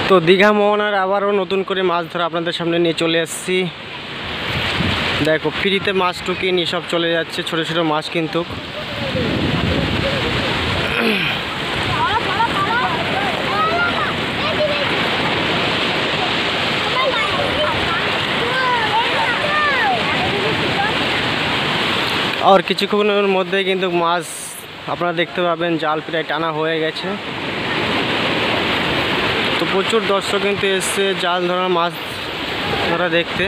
তো দীঘা মোহনার আবারও নতুন করে মাছ ধরা আপনাদের সামনে নিয়ে চলে এসেছি। দেখো ফ্রিতে মাছ টুকিয়ে নিয়ে সব চলে যাচ্ছে, ছোট ছোট মাছ কিন্তু। আর কিছুক্ষণের মধ্যে কিন্তু মাছ আপনারা দেখতে পাবেন, জাল প্রায় টানা হয়ে গেছে। তো প্রচুর দর্শক কিন্তু এসছে জাল ধরা মাছ ধরা দেখতে।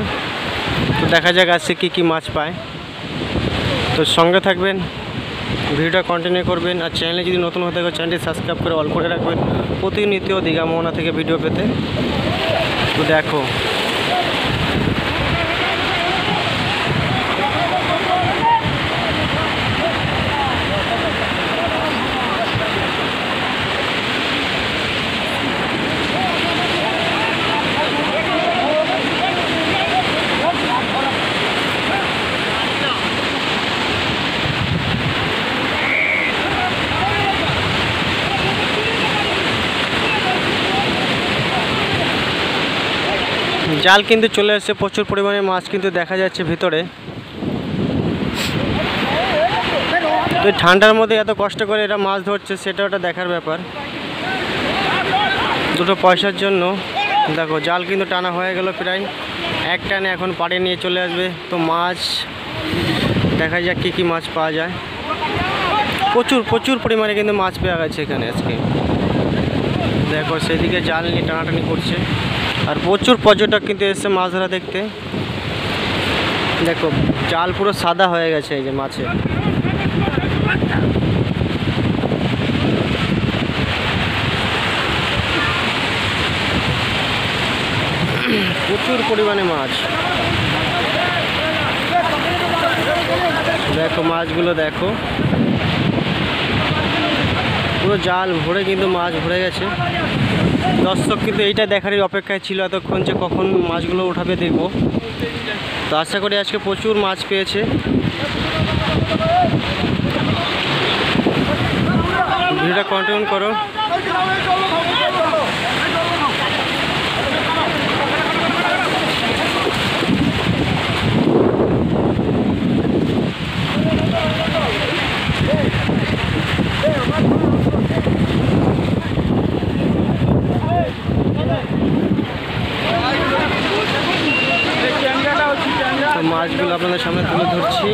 তো দেখা যাক আজকে কী কী মাছ পায়। তো সঙ্গে থাকবেন, ভিডিওটা কন্টিনিউ করবেন। আর চ্যানেলে যদি নতুন হতে থাকে চ্যানেলটি সাবস্ক্রাইব করে অল করে রাখবেন প্রতিনিয়ত দীঘা মোহনা থেকে ভিডিও পেতে। তো দেখো জাল কিন্তু চলে আসছে, প্রচুর পরিমাণে মাছ কিন্তু দেখা যাচ্ছে ভিতরে। তো ঠান্ডার মধ্যে এত কষ্ট করে এরা মাছ ধরছে, সেটা ওটা দেখার ব্যাপার। দুটো পয়সার জন্য দেখো জাল কিন্তু টানা হয়ে গেল প্রায়। এক টানে এখন পাড়ে নিয়ে চলে আসবে। তো মাছ দেখা যাক কী কী মাছ পাওয়া যায়। প্রচুর প্রচুর পরিমাণে কিন্তু মাছ পাওয়া গেছে এখানে আজকে। দেখো সেদিকে জাল নিয়ে টানাটানি করছে। আর প্রচুর পর্যটক কিন্তু এসছে মাছ ধরা দেখতে। দেখো জাল পুরো সাদা হয়ে গেছে এই যে মাছে। প্রচুর পরিমাণে মাছ। দেখো মাছগুলো দেখো, পুরো জাল ভরে কিন্তু মাছ ভরে গেছে। দর্শক কিন্তু এইটা দেখারই অপেক্ষায় ছিল এতক্ষণ যে কখন মাছগুলো উঠাবে দেখবো। তো আশা করি আজকে প্রচুর মাছ পেয়েছে। ভিডিওটা কন্টিনিউ করো। মাছগুলো আপনাদের সামনে তুলে ধরছি।